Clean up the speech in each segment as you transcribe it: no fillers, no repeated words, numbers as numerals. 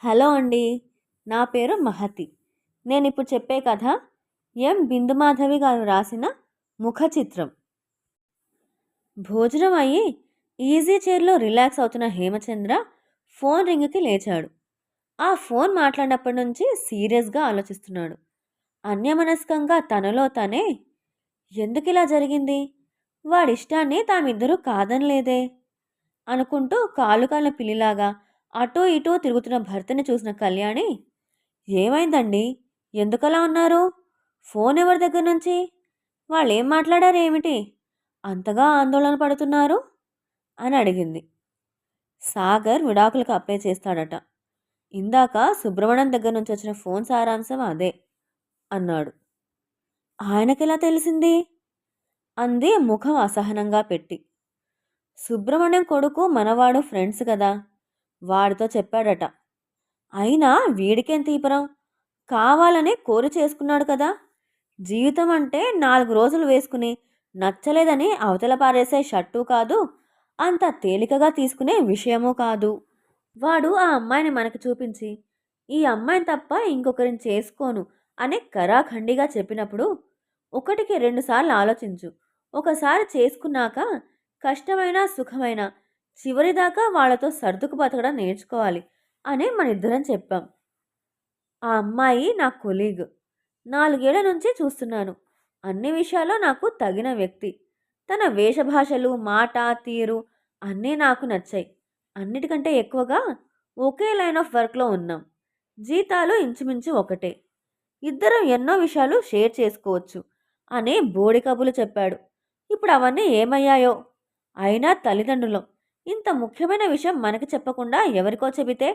Hello అండి. నా పేరు మహతి. నేనిప్పుడు చెప్పే కథ బిందుమాధవి గారు రాసిన 'ముఖ చిత్రం'. భోజనం అయ్యి ఈజీ చైర్‌లో రిలాక్స్ అవుతున్న హేమచంద్ర ఫోన్ రింగ్‌కి లేచాడు. ఆ ఫోన్ మాట్లాడినప్పటి నుంచి సీరియస్‌గా ఆలోచిస్తున్నాడు. అన్యమనస్కంగా తనలో తనే ఎందుకిలా జరిగింది? వాడిష్టాన్ని తామిద్దరూ కాదనలేదే అనుకుంటూ కాలు కాలిన పిల్లిలాగా అటూ ఇటూ తిరుగుతున్న భర్తని చూసిన కళ్యాణి, ఏమైందండి? ఎందుకలా ఉన్నారు? ఫోన్ ఎవరి దగ్గర నుంచి? వాళ్ళేం మాట్లాడారేమిటి? అంతగా ఆందోళన పడుతున్నారు? అని అడిగింది. సాగర్ విడాకులకు అప్లై చేస్తాడట. ఇందాక సుబ్రహ్మణ్యం దగ్గర నుంచి వచ్చిన ఫోన్ సారాంశం అదే అన్నాడు. ఆయనకెలా తెలిసింది? అంది ముఖం అసహనంగా పెట్టి. సుబ్రహ్మణ్యం కొడుకు మనవాడు ఫ్రెండ్స్ కదా, వాడితో చెప్పాడట. అయినా వీడికేం తీపరం? కావాలని కోరి చేసుకున్నాడు కదా. జీవితం అంటే 4 రోజులు వేసుకుని నచ్చలేదని అవతల పారేసే షర్టు కాదు, అంత తేలికగా తీసుకునే విషయమూ కాదు. వాడు ఆ అమ్మాయిని మనకు చూపించి, ఈ అమ్మాయిని తప్ప ఇంకొకరిని చేసుకోను అని కరాఖండిగా చెప్పినప్పుడు 1కి 2 సార్లు ఆలోచించు. ఒకసారి చేసుకున్నాక కష్టమైన సుఖమైన చివరిదాకా వాళ్ళతో సర్దుకు బతకడం నేర్చుకోవాలి అని మనిద్దరం చెప్పాం. ఆ అమ్మాయి నా కొలీగ్. 4 ఏళ్ల నుంచి చూస్తున్నాను. అన్ని విషయాల్లో నాకు తగిన వ్యక్తి. తన వేషభాషలు, మాట, తీరు అన్నీ నాకు నచ్చాయి. అన్నిటికంటే ఎక్కువగా ఒకే లైన్ ఆఫ్ వర్క్‌లో ఉన్నాం. జీతాలు ఇంచుమించు ఒకటే. ఇద్దరం ఎన్నో విషయాలు షేర్ చేసుకోవచ్చు అని బోడి కబుర్లు చెప్పాడు. ఇప్పుడు అవన్నీ ఏమయ్యాయో? అయినా తల్లిదండ్రులం. ఇంత ముఖ్యమైన విషయం మనకి చెప్పకుండా ఎవరికో చెబితే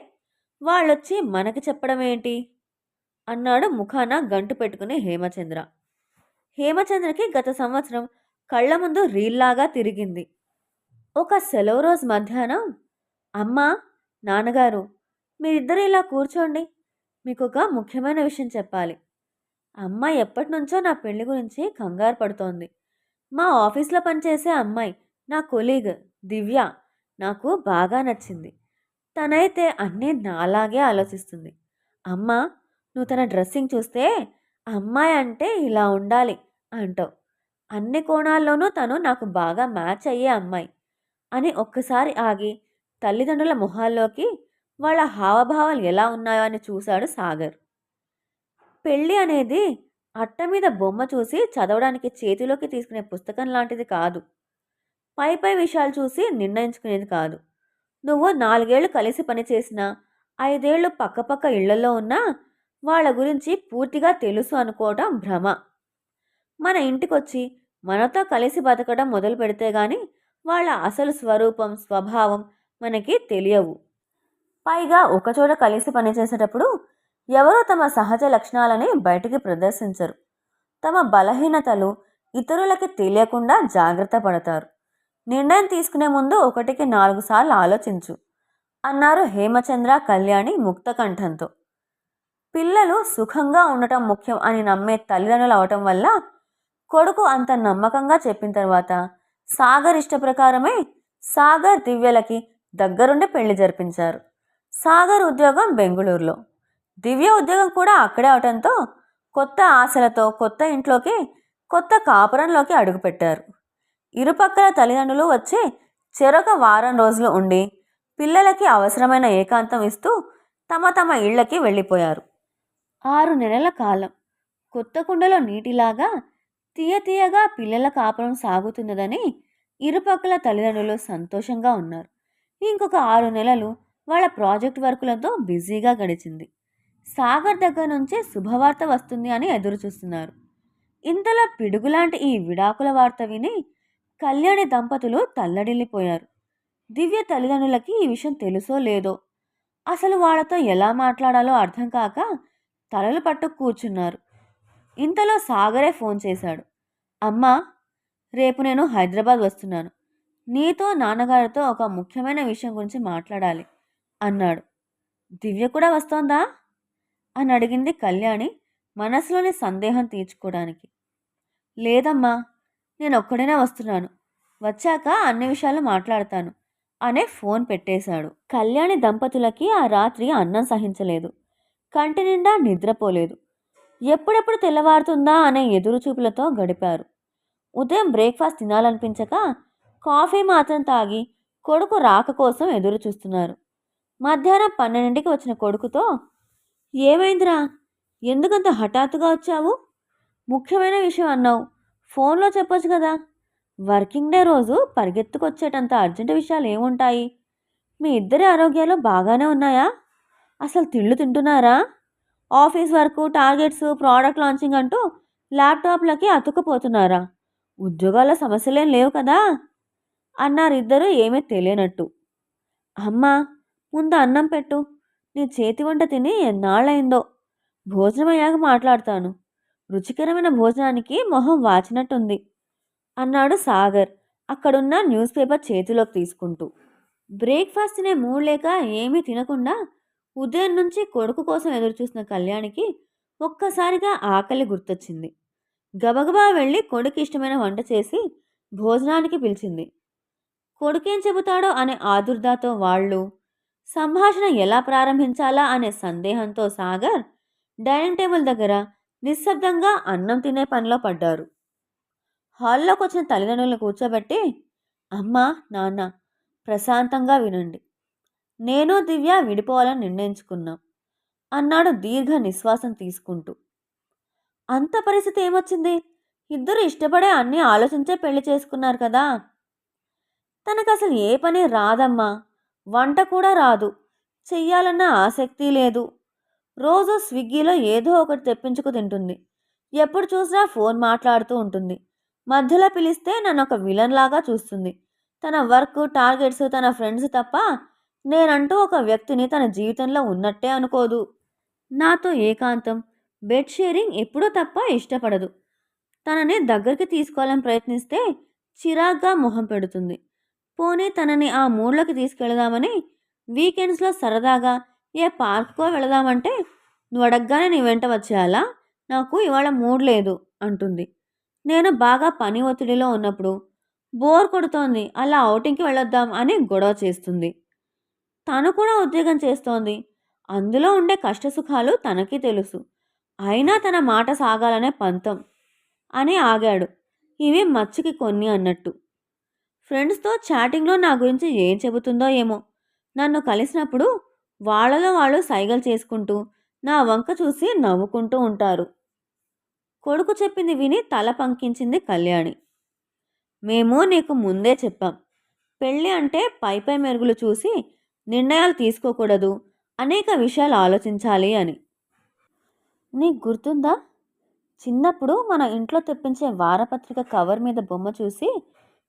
వాళ్ళొచ్చి మనకి చెప్పడమేంటి? అన్నాడు ముఖాన గంటు పెట్టుకుని హేమచంద్ర. హేమచంద్రకి గత సంవత్సరం కళ్ళ ముందు రీల్లాగా తిరిగింది. ఒక సెలవు రోజు మధ్యాహ్నం, అమ్మా, నాన్నగారు, మీరిద్దరూ ఇలా కూర్చోండి, మీకొక ముఖ్యమైన విషయం చెప్పాలి. అమ్మ ఎప్పటినుంచో నా పెళ్లి గురించి కంగారు పడుతోంది. మా ఆఫీస్లో పనిచేసే అమ్మాయి, నా కొలీగ్ దివ్య, నాకు బాగా నచ్చింది. తనైతే అన్నీ నాలాగే ఆలోచిస్తుంది. అమ్మా, నువ్వు తన డ్రెస్సింగ్ చూస్తే అమ్మాయి అంటే ఇలా ఉండాలి అంటావు. అన్ని కోణాల్లోనూ తను నాకు బాగా మ్యాచ్ అయ్యే అమ్మాయి అని ఒక్కసారి ఆగి తల్లిదండ్రుల మొహాల్లోకి, వాళ్ళ హావభావాలు ఎలా ఉన్నాయో అని చూశాడు సాగర్. పెళ్ళి అనేది అట్ట మీద బొమ్మ చూసి చదవడానికి చేతిలోకి తీసుకునే పుస్తకం లాంటిది కాదు. పై పై విషయాలు చూసి నిర్ణయించుకునేది కాదు. నువ్వు 4 ఏళ్లు కలిసి పనిచేసినా, 5 ఏళ్లు పక్కపక్క ఇళ్లలో ఉన్నా వాళ్ళ గురించి పూర్తిగా తెలుసు అనుకోవటం భ్రమ. మన ఇంటికొచ్చి మనతో కలిసి బతకడం మొదలు పెడితే గాని వాళ్ళ అసలు స్వరూపం, స్వభావం మనకి తెలియవు. పైగా ఒకచోట కలిసి పనిచేసేటప్పుడు ఎవరూ తమ సహజ లక్షణాలని బయటికి ప్రదర్శించరు. తమ బలహీనతలు ఇతరులకి తెలియకుండా జాగ్రత్త పడతారు. నిర్ణయం తీసుకునే ముందు 1కి 4 సార్లు ఆలోచించు అన్నారు హేమచంద్ర కళ్యాణి ముక్తకంఠంతో. పిల్లలు సుఖంగా ఉండటం ముఖ్యం అని నమ్మే తల్లిదండ్రులు అవటం వల్ల కొడుకు అంత నమ్మకంగా చెప్పిన తర్వాత సాగర్ ఇష్ట ప్రకారమే సాగర్ దివ్యలకి దగ్గరుండి పెళ్లి జరిపించారు. సాగర్ ఉద్యోగం బెంగుళూరులో, దివ్య ఉద్యోగం కూడా అక్కడే అవటంతో కొత్త ఆశలతో కొత్త ఇంట్లోకి, కొత్త కాపురంలోకి అడుగుపెట్టారు. ఇరుపక్కల తల్లిదండ్రులు వచ్చి చెరొక వారం రోజులు ఉండి పిల్లలకి అవసరమైన ఏకాంతం ఇస్తూ తమ తమ ఇళ్లకి వెళ్ళిపోయారు. 6 నెలల కాలం కొత్త కుండలో నీటిలాగా తీయగా పిల్లల కాపురం సాగుతున్నదని ఇరుపక్కల తల్లిదండ్రులు సంతోషంగా ఉన్నారు. ఇంకొక 6 నెలలు వాళ్ళ ప్రాజెక్ట్ వర్కులతో బిజీగా గడిచింది. సాగర్ దగ్గర నుంచి శుభవార్త వస్తుంది అని ఎదురు చూస్తున్నారు. ఇంతలో పిడుగులాంటి ఈ విడాకుల వార్త విని కళ్యాణి దంపతులు తల్లడిల్లిపోయారు. దివ్య తల్లిదండ్రులకి ఈ విషయం తెలుసో లేదో, అసలు వాళ్ళతో ఎలా మాట్లాడాలో అర్థం కాక తలలు పట్టు కూర్చున్నారు. ఇంతలో సాగరే ఫోన్ చేశాడు. అమ్మా, రేపు నేను హైదరాబాద్ వస్తున్నాను. నీతో నాన్నగారితో ఒక ముఖ్యమైన విషయం గురించి మాట్లాడాలి అన్నాడు. దివ్య కూడా వస్తోందా అని అడిగింది కళ్యాణి మనసులోని సందేహం తీర్చుకోవడానికి. లేదమ్మా, నేను ఒక్కడైనా వస్తున్నాను. వచ్చాక అన్ని విషయాలు మాట్లాడతాను అనే ఫోన్ పెట్టేశాడు. కళ్యాణి దంపతులకి ఆ రాత్రి అన్నం సహించలేదు. కంటి నిండా నిద్రపోలేదు. ఎప్పుడెప్పుడు తెల్లవారుతుందా అనే ఎదురుచూపులతో గడిపారు. ఉదయం బ్రేక్ఫాస్ట్ తినాలనిపించక కాఫీ మాత్రం తాగి కొడుకు రాక కోసం ఎదురు చూస్తున్నారు. మధ్యాహ్నం 12కి వచ్చిన కొడుకుతో, ఏమైందిరా, ఎందుకంత హఠాత్తుగా వచ్చావు? ముఖ్యమైన విషయం అన్నావు, ఫోన్లో చెప్పొచ్చు కదా. వర్కింగ్ డే రోజు పరిగెత్తుకొచ్చేటంత అర్జెంటు విషయాలు ఏముంటాయి? మీ ఇద్దరి ఆరోగ్యాలు బాగానే ఉన్నాయా? అసలు తిళ్ళు తింటున్నారా? Office work, targets, product launching అంటూ ల్యాప్టాప్లకి అతుక్కుపోతున్నారా? ఉద్యోగాల సమస్యలేం లేవు కదా అన్నారిద్దరూ ఏమీ తెలియనట్టు. అమ్మా, ముందు అన్నం పెట్టు. నీ చేతి వంట తిని ఎన్నాళ్ళయిందో. భోజనం అయ్యాక మాట్లాడతాను. రుచికరమైన భోజనానికి మొహం వాచినట్టుంది అన్నాడు సాగర్ అక్కడున్న న్యూస్ పేపర్ చేతిలోకి తీసుకుంటూ. బ్రేక్ఫాస్ట్ తినే మూడ్ లేక ఏమీ తినకుండా ఉదయం నుంచి కొడుకు కోసం ఎదురుచూసిన కళ్యాణికి ఒక్కసారిగా ఆకలి గుర్తొచ్చింది. గబగబా వెళ్ళి కొడుకు ఇష్టమైన వంట చేసి భోజనానికి పిలిచింది. కొడుకేం చెబుతాడో అనే ఆదుర్దాతో వాళ్ళు, సంభాషణ ఎలా ప్రారంభించాలా అనే సందేహంతో సాగర్ డైనింగ్ టేబుల్ దగ్గర నిశ్శబ్దంగా అన్నం తినే పనిలో పడ్డారు. హాల్లోకి వచ్చిన తల్లిదండ్రులను కూర్చోబెట్టి, అమ్మా, నాన్న, ప్రశాంతంగా వినండి. నేను దివ్య విడిపోవాలని నిర్ణయించుకున్నాం అన్నాడు దీర్ఘ నిశ్వాసం తీసుకుంటూ. అంత పరిస్థితి ఏమొచ్చింది? ఇద్దరు ఇష్టపడే అన్నీ ఆలోచించే పెళ్లి చేసుకున్నారు కదా. తనకసలు ఏ పని రాదమ్మా. వంట కూడా రాదు. చెయ్యాలన్న ఆసక్తి లేదు. రోజు స్విగ్గీలో ఏదో ఒకటి తెప్పించుకు తింటుంది. ఎప్పుడు చూసినా ఫోన్ మాట్లాడుతూ ఉంటుంది. మధ్యలో పిలిస్తే నన్ను ఒక విలన్ లాగా చూస్తుంది. తన వర్క్, టార్గెట్స్, తన ఫ్రెండ్స్ తప్ప నేనంటూ ఒక వ్యక్తిని తన జీవితంలో ఉన్నట్టే అనుకోదు. నాతో ఏకాంతం, బెడ్ షేరింగ్ ఎప్పుడూ తప్ప ఇష్టపడదు. తనని దగ్గరికి తీసుకోవాలని ప్రయత్నిస్తే చిరాగ్గా మొహం పెడుతుంది. పోనీ తనని ఆ మూడ్లోకి తీసుకెళదామని వీకెండ్స్లో సరదాగా ఏ పార్క్కో వెళదామంటే, నువ్వు అడగగానే నీ వెంట వచ్చేయాలా, నాకు ఇవాళ మూడ్ లేదు అంటుంది. నేను బాగా పని ఒత్తిడిలో ఉన్నప్పుడు, బోర్ కొడుతోంది, అలా ఔటింగ్కి వెళ్ళొద్దాం అని గొడవ చేస్తుంది. తను కూడా ఉద్యోగం చేస్తోంది. అందులో ఉండే కష్టసుఖాలు తనకి తెలుసు. అయినా తన మాట సాగాలనే పంతం అని ఆగాడు. ఇవి మచ్చుకి కొన్ని అన్నట్టు. ఫ్రెండ్స్తో చాటింగ్లో నా గురించి ఏం చెబుతుందో ఏమో. నన్ను కలిసినప్పుడు వాళ్ళలో వాళ్ళు సైగలు చేసుకుంటూ నా వంక చూసి నవ్వుకుంటూ ఉంటారు. కొడుకు చెప్పింది విని తల పంకించింది కళ్యాణి. మేము నీకు ముందే చెప్పాం, పెళ్ళి అంటే పై పై మెరుగులు చూసి నిర్ణయాలు తీసుకోకూడదు, అనేక విషయాలు ఆలోచించాలి అని. నీకు గుర్తుందా, చిన్నప్పుడు మన ఇంట్లో తెప్పించే వారపత్రిక కవర్ మీద బొమ్మ చూసి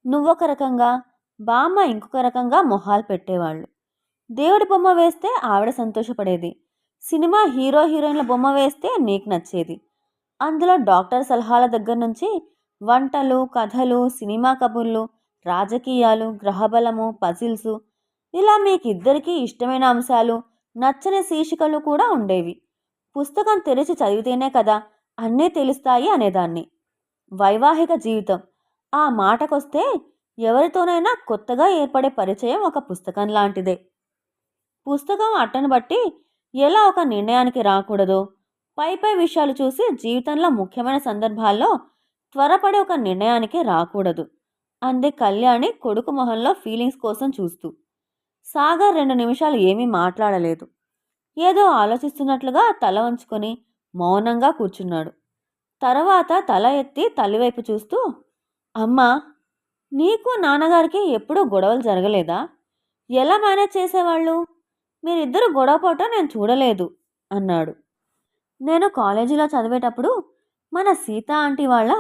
నువ్వొక రకంగా, బామ్మ ఇంకొక రకంగా మొహాలు పెట్టేవాళ్ళు. దేవుడి బొమ్మ వేస్తే ఆవిడ సంతోషపడేది. సినిమా హీరో హీరోయిన్ల బొమ్మ వేస్తే నీకు నచ్చేది. అందులో డాక్టర్ సలహాల దగ్గర నుంచి వంటలు, కథలు, సినిమా కబుర్లు, రాజకీయాలు, గ్రహబలము, పజిల్సు, ఇలా మీకిద్దరికీ ఇష్టమైన అంశాలు, నచ్చని శీర్షికలు కూడా ఉండేవి. పుస్తకం తెరిచి చదివితేనే కదా అన్నీ తెలుస్తాయి అనేదాన్ని. వైవాహిక జీవితం ఆ మాటకొస్తే ఎవరితోనైనా కొత్తగా ఏర్పడే పరిచయం ఒక పుస్తకం లాంటిదే. పుస్తకం అట్టను బట్టి ఎలా ఒక నిర్ణయానికి రాకూడదో, పై పై విషయాలు చూసి జీవితంలో ముఖ్యమైన సందర్భాల్లో త్వరపడి ఒక నిర్ణయానికి రాకూడదు అంది కళ్యాణి కొడుకు మొహంలో ఫీలింగ్స్ కోసం చూస్తూ. సాగర్ 2 నిమిషాలు ఏమీ మాట్లాడలేదు. ఏదో ఆలోచిస్తున్నట్లుగా తల వంచుకొని మౌనంగా కూర్చున్నాడు. తర్వాత తల ఎత్తి తల్లివైపు చూస్తూ, అమ్మా, నీకు నాన్నగారికి ఎప్పుడూ గొడవలు జరగలేదా? ఎలా మేనేజ్ చేసేవాళ్ళు? మీరిద్దరూ గొడవపడటం నేను చూడలేదు అన్నాడు. నేను కాలేజీలో చదివేటప్పుడు మన సీత ఆంటీ వాళ్ళ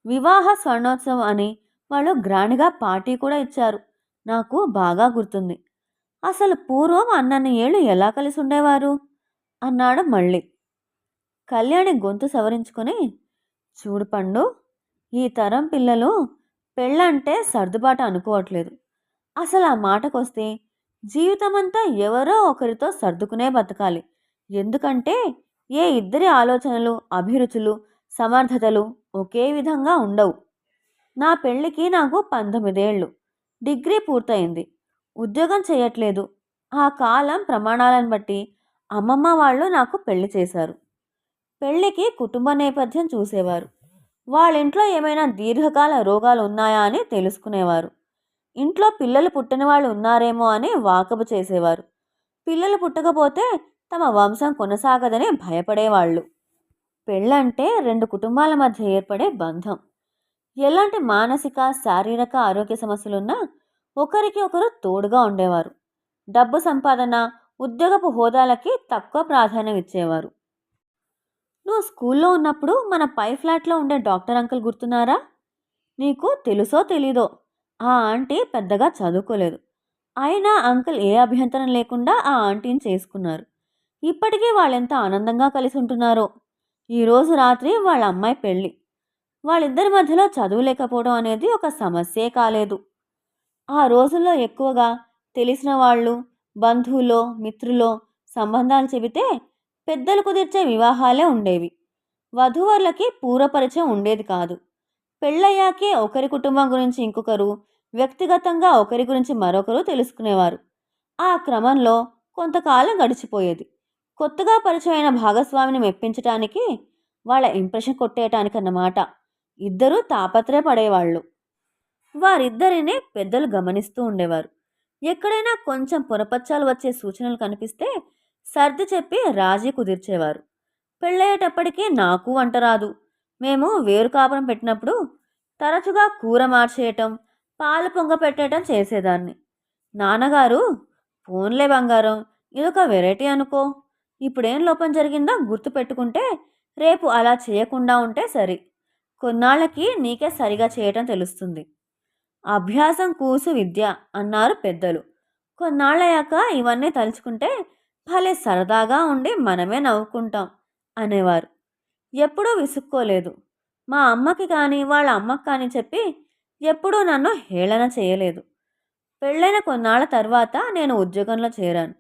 వివాహ స్వర్ణోత్సవం అని వాళ్ళు గ్రాండ్గా పార్టీ కూడా ఇచ్చారు. నాకు బాగా గుర్తుంది. అసలు పూర్వం అన్నన్ని ఏళ్ళు ఎలా కలిసి ఉండేవారు అన్నాడు మళ్ళీ. కళ్యాణి గొంతు సవరించుకొని, చూడు పండు, ఈ తరం పిల్లలు పెళ్ళంటే సర్దుబాటు అనుకోవట్లేదు. అసలు ఆ మాటకొస్తే జీవితమంతా ఎవరో ఒకరితో సర్దుకునే బతకాలి. ఎందుకంటే ఏ ఇద్దరి ఆలోచనలు, అభిరుచులు, సమర్థతలు ఒకే విధంగా ఉండవు. నా పెళ్ళికి నాకు 19 ఏళ్ళు. డిగ్రీ పూర్తయింది. ఉద్యోగం చేయట్లేదు. ఆ కాలం ప్రమాణాలను బట్టి అమ్మమ్మ వాళ్ళు నాకు పెళ్లి చేశారు. పెళ్ళికి కుటుంబ నేపథ్యం చూసేవారు. వాళ్ళ ఇంట్లో ఏమైనా దీర్ఘకాల రోగాలు ఉన్నాయా అని తెలుసుకునేవారు. ఇంట్లో పిల్లలు పుట్టని వాళ్ళు ఉన్నారేమో అని వాకబు చేసేవారు. పిల్లలు పుట్టకపోతే తమ వంశం కొనసాగదని భయపడేవాళ్ళు. పెళ్ళంటే రెండు కుటుంబాల మధ్య ఏర్పడే బంధం. ఎలాంటి మానసిక శారీరక ఆరోగ్య సమస్యలున్నా ఒకరికి ఒకరు తోడుగా ఉండేవారు. డబ్బు సంపాదన, ఉద్యోగపు హోదాలకి తక్కువ ప్రాధాన్యం ఇచ్చేవారు. నువ్వు స్కూల్లో ఉన్నప్పుడు మన పై ఫ్లాట్లో ఉండే డాక్టర్ అంకుల్ గుర్తున్నారా? నీకు తెలుసో తెలీదో, ఆ ఆంటీ పెద్దగా చదువుకోలేదు. అయినా అంకుల్ ఏ అభ్యంతరం లేకుండా ఆ ఆంటీని చేసుకున్నారు. ఇప్పటికీ వాళ్ళెంత ఆనందంగా కలిసి ఉంటున్నారో. ఈరోజు రాత్రి వాళ్ళ అమ్మాయి పెళ్ళి. వాళ్ళిద్దరి మధ్యలో చదువు లేకపోవడం అనేది ఒక సమస్యే కాలేదు. ఆ రోజుల్లో ఎక్కువగా తెలిసిన వాళ్ళు, బంధువులో, మిత్రులో సంబంధాలు చెబితే పెద్దలు కుదిర్చే వివాహాలే ఉండేవి. వధూవరులకి పూర్వపరిచయం ఉండేది కాదు. పెళ్ళయ్యాకే ఒకరి కుటుంబం గురించి ఇంకొకరు, వ్యక్తిగతంగా ఒకరి గురించి మరొకరు తెలుసుకునేవారు. ఆ క్రమంలో కొంతకాలం గడిచిపోయేది. కొత్తగా పరిచయమైన భాగస్వామిని మెప్పించటానికి, వాళ్ళ ఇంప్రెషన్ కొట్టేయటానికన్నమాట. ఇద్దరూ తాపత్రయపడేవాళ్ళు. వారిద్దరినే పెద్దలు గమనిస్తూ ఉండేవారు. ఎక్కడైనా కొంచెం పొరపచ్చాలు వచ్చే సూచనలు కనిపిస్తే సర్ది చెప్పి రాజీ కుదిర్చేవారు. పెళ్ళయ్యేటప్పటికీ నాకు వంట రాదు. మేము వేరు కాపురం పెట్టినప్పుడు తరచుగా కూర మార్చేయటం, పాలు పొంగ పెట్టేయటం చేసేదాన్ని. నాన్నగారు, "పోన్లే బంగారం, ఇదొక వెరైటీ అనుకో. ఇప్పుడేం లోపం జరిగిందో గుర్తు పెట్టుకుంటే రేపు అలా చేయకుండా ఉంటే సరి. కొన్నాళ్ళకి నీకే సరిగా చేయటం తెలుస్తుంది. అభ్యాసం కూసు విద్య" అన్నారు పెద్దలు. కొన్నాళ్ళయ్యాక ఇవన్నీ తలుచుకుంటే భలే సరదాగా ఉండి మనమే నవ్వుకుంటాం అనేవారు. ఎప్పుడూ విసుక్కోలేదు. మా అమ్మకి కానీ వాళ్ళ అమ్మకి కానీ చెప్పి ఎప్పుడూ నన్ను హేళన చేయలేదు. పెళ్ళైన కొన్నాళ్ల తర్వాత నేను ఉద్యోగంలో చేరాను.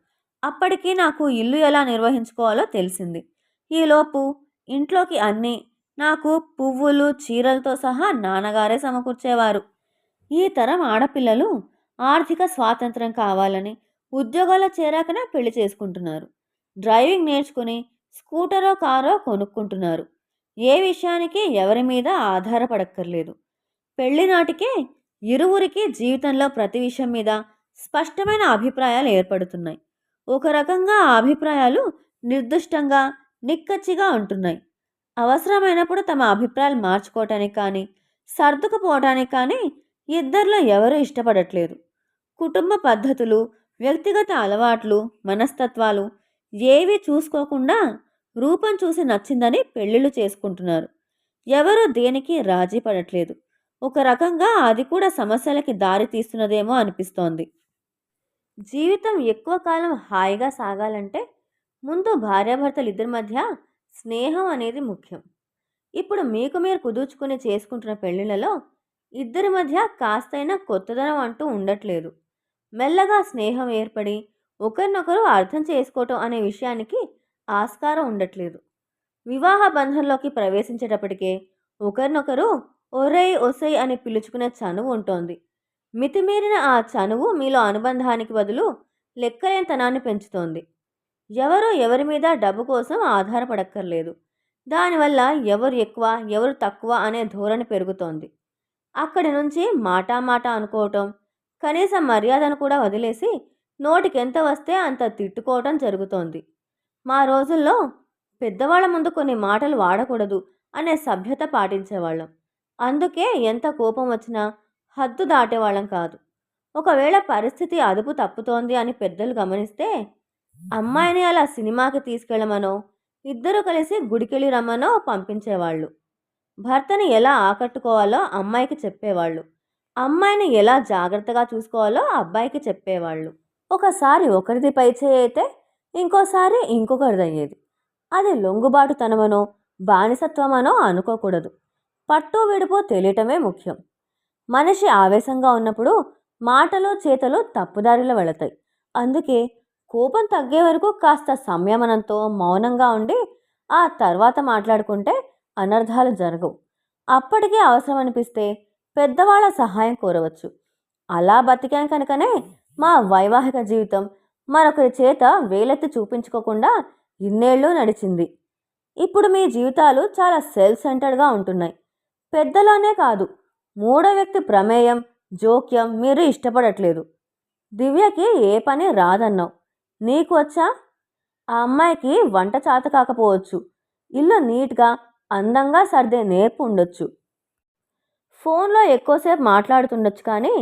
అప్పటికి నాకు ఇల్లు ఎలా నిర్వహించుకోవాలో తెలిసింది. ఈలోపు ఇంట్లోకి అన్నీ, నాకు పువ్వులు, చీరలతో సహా నాన్నగారే సమకూర్చేవారు. ఈ తరం ఆడపిల్లలు ఆర్థిక స్వాతంత్రం కావాలని ఉద్యోగాల్లో చేరాకనే పెళ్లి చేసుకుంటున్నారు. డ్రైవింగ్ నేర్చుకుని స్కూటరో కారో కొనుక్కుంటున్నారు. ఏ విషయానికి ఎవరి మీద ఆధారపడక్కర్లేదు. పెళ్లి నాటికే ఇరువురికి జీవితంలో ప్రతి విషయం మీద స్పష్టమైన అభిప్రాయాలు ఏర్పడుతున్నాయి. ఒక రకంగా ఆ అభిప్రాయాలు నిర్దిష్టంగా, నిక్కచ్చిగా ఉంటున్నాయి. అవసరమైనప్పుడు తమ అభిప్రాయాలు మార్చుకోవటానికి కానీ, సర్దుకుపోవటానికి కానీ ఇద్దరిలో ఎవరూ ఇష్టపడట్లేదు. కుటుంబ పద్ధతులు, వ్యక్తిగత అలవాట్లు, మనస్తత్వాలు ఏవి చూసుకోకుండా రూపం చూసి నచ్చిందని పెళ్ళిళ్ళు చేసుకుంటున్నారు. ఎవరు దేనికి రాజీ పడట్లేదు. ఒక రకంగా అది కూడా సమస్యలకి దారి తీస్తున్నదేమో అనిపిస్తోంది. జీవితం ఎక్కువ కాలం హాయిగా సాగాలంటే ముందు భార్యాభర్తలు ఇద్దరి మధ్య స్నేహం అనేది ముఖ్యం. ఇప్పుడు మీకు మీరు కుదుర్చుకుని చేసుకుంటున్న పెళ్ళిళ్ళలో ఇద్దరి మధ్య కాస్తైనా కొత్తదనం అంటూ ఉండట్లేదు. మెల్లగా స్నేహం ఏర్పడి ఒకరినొకరు అర్థం చేసుకోవటం అనే విషయానికి ఆస్కారం ఉండట్లేదు. వివాహ బంధంలోకి ప్రవేశించేటప్పటికే ఒకరినొకరు ఒరేయ్ ఒసై అని పిలుచుకునే చనువు ఉంటోంది. మితిమీరిన ఆ చనువు మీలో అనుబంధానికి బదులు లెక్కలేనితనాన్ని పెంచుతోంది. ఎవరో ఎవరి మీద డబ్బు కోసం ఆధారపడక్కర్లేదు. దానివల్ల ఎవరు ఎక్కువ, ఎవరు తక్కువ అనే ధోరణి పెరుగుతోంది. అక్కడి నుంచి మాట అనుకోవటం, కనీసం మర్యాదను కూడా వదిలేసి నోటికెంత వస్తే అంత తిట్టుకోవటం జరుగుతోంది. మా రోజుల్లో పెద్దవాళ్ళ ముందు కొన్ని మాటలు వాడకూడదు అనే సభ్యత పాటించేవాళ్ళం. అందుకే ఎంత కోపం వచ్చినా హద్దు దాటేవాళ్ళం కాదు. ఒకవేళ పరిస్థితి అదుపు తప్పుతోంది అని పెద్దలు గమనిస్తే అమ్మాయిని అలా సినిమాకి తీసుకెళ్ళమనో, ఇద్దరు కలిసి గుడికెళ్ళి రమ్మనో పంపించేవాళ్ళు. భర్తని ఎలా ఆకట్టుకోవాలో అమ్మాయికి చెప్పేవాళ్ళు. అమ్మాయిని ఎలా జాగ్రత్తగా చూసుకోవాలో అబ్బాయికి చెప్పేవాళ్ళు. ఒకసారి ఒకరిది పైచేయి అయితే ఇంకోసారి ఇంకొకరిదయ్యేది. అది లొంగుబాటుతనమనో, బానిసత్వమనో అనుకోకూడదు. పట్టు విడుపు తెలియటమే ముఖ్యం. మనిషి ఆవేశంగా ఉన్నప్పుడు మాటలు, చేతలు తప్పుదారిలో వెళతాయి. అందుకే కోపం తగ్గే వరకు కాస్త సంయమనంతో మౌనంగా ఉండి ఆ తర్వాత మాట్లాడుకుంటే అనర్థాలు జరగవు. అప్పటికే అవసరం అనిపిస్తే పెద్దవాళ్ళ సహాయం కోరవచ్చు. అలా బతికాం కనుకనే మా వైవాహిక జీవితం మరొకరి చేత వేలెత్తి చూపించుకోకుండా ఇన్నేళ్ళు నడిచింది. ఇప్పుడు మీ జీవితాలు చాలా సెల్ఫ్ సెంటర్డ్గా ఉంటున్నాయి. పెద్దలోనే కాదు, మూడో వ్యక్తి ప్రమేయం, జోక్యం మీరు ఇష్టపడట్లేదు. దివ్యకి ఏ పని రాదన్నావు, నీకు వచ్చా? ఆ అమ్మాయికి వంట చేత కాకపోవచ్చు, ఇల్లు నీట్గా అందంగా సర్దే నేర్పు ఉండొచ్చు. ఫోన్లో ఎక్కువసేపు మాట్లాడుతుండొచ్చు, కానీ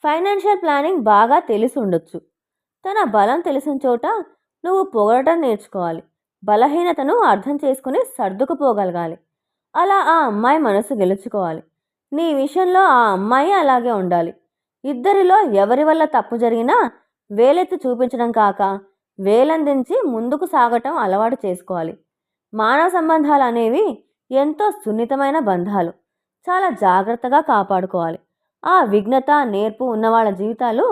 ఫైనాన్షియల్ ప్లానింగ్ బాగా తెలిసి ఉండొచ్చు. తన బలం తెలిసిన చోట నువ్వు పొగడటం నేర్చుకోవాలి. బలహీనతను అర్థం చేసుకుని సర్దుకుపోగలగాలి. అలా ఆ అమ్మాయి మనసు గెలుచుకోవాలి. నీ విషయంలో ఆ అమ్మాయి అలాగే ఉండాలి. ఇద్దరిలో ఎవరి వల్ల తప్పు జరిగినా వేలెత్తి చూపించడం కాక వేలందించి ముందుకు సాగటం అలవాటు చేసుకోవాలి. మానవ సంబంధాలు అనేవి ఎంతో సున్నితమైన బంధాలు. చాలా జాగ్రత్తగా కాపాడుకోవాలి. ఆ విఘ్నత, నేర్పు ఉన్నవాళ్ళ జీవితాలు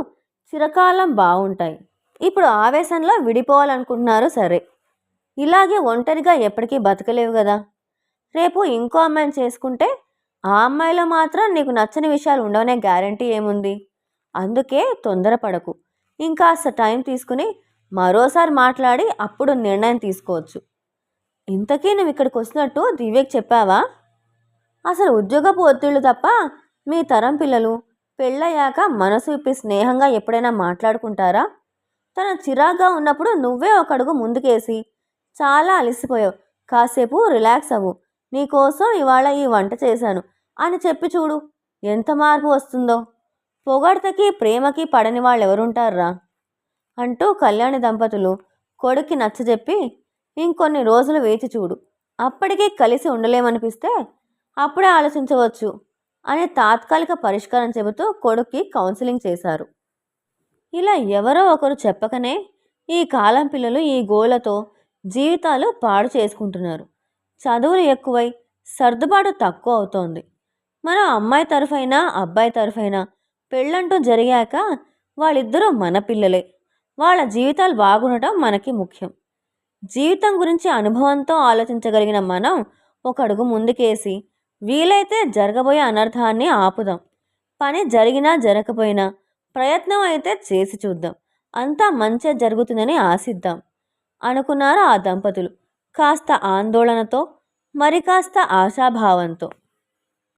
చిరకాలం బాగుంటాయి. ఇప్పుడు ఆవేశంలో విడిపోవాలనుకుంటున్నారు, సరే. ఇలాగే ఒంటరిగా ఎప్పటికీ బతకలేవు కదా. రేపు ఇంకో అమ్మాయిని చేసుకుంటే ఆ అమ్మాయిలో మాత్రం నీకు నచ్చని విషయాలు ఉండవనే గ్యారంటీ ఏముంది? అందుకే తొందరపడకు. ఇంకాస్త టైం తీసుకుని మరోసారి మాట్లాడి అప్పుడు నిర్ణయం తీసుకోవచ్చు. ఇంతకీ నువ్వు ఇక్కడికి వచ్చినట్టు దివ్యకి చెప్పావా? అసలు ఉద్యోగపు ఒత్తిళ్ళు తప్ప మీ తరం పిల్లలు పెళ్ళయ్యాక మనసు విప్పి స్నేహంగా ఎప్పుడైనా మాట్లాడుకుంటారా? తన చిరాగ్గా ఉన్నప్పుడు నువ్వే ఒక అడుగు ముందుకేసి, చాలా అలసిపోయావు, కాసేపు రిలాక్స్ అవ్వు, నీకోసం ఇవాళ ఈ వంట చేశాను అని చెప్పి చూడు, ఎంత మార్పు వస్తుందో. పొగడ్తకి ప్రేమకి పడని వాళ్ళు ఎవరుంటారా? అంటూ కళ్యాణి దంపతులు కొడుక్కి నచ్చజెప్పి, ఇంకొన్ని రోజులు వేచి చూడు, అప్పటికీ కలిసి ఉండలేమనిపిస్తే అప్పుడే ఆలోచించవచ్చు అని తాత్కాలిక పరిష్కారం చెబుతూ కొడుక్కి కౌన్సిలింగ్ చేశారు. ఇలా ఎవరో ఒకరు చెప్పకనే ఈ కాలం పిల్లలు ఈ గోలతో జీవితాలు పాడు చేసుకుంటున్నారు. చదువులు ఎక్కువై సర్దుబాటు తక్కువ అవుతోంది. మన అమ్మాయి తరఫైనా అబ్బాయి తరఫైనా పెళ్ళంటూ జరిగాక వాళ్ళిద్దరూ మన పిల్లలే. వాళ్ళ జీవితాలు బాగుండటం మనకి ముఖ్యం. జీవితం గురించి అనుభవంతో ఆలోచించగలిగిన మనం ఒక అడుగు ముందుకేసి వీలైతే జరగబోయే అనర్థాన్ని ఆపుదాం. పని జరిగినా జరగకపోయినా ప్రయత్నం అయితే చేసి చూద్దాం. అంతా మంచే జరుగుతుందని ఆశిద్దాం అనుకున్నారు ఆ దంపతులు, కాస్త ఆందోళనతో, మరి కాస్త ఆశాభావంతో.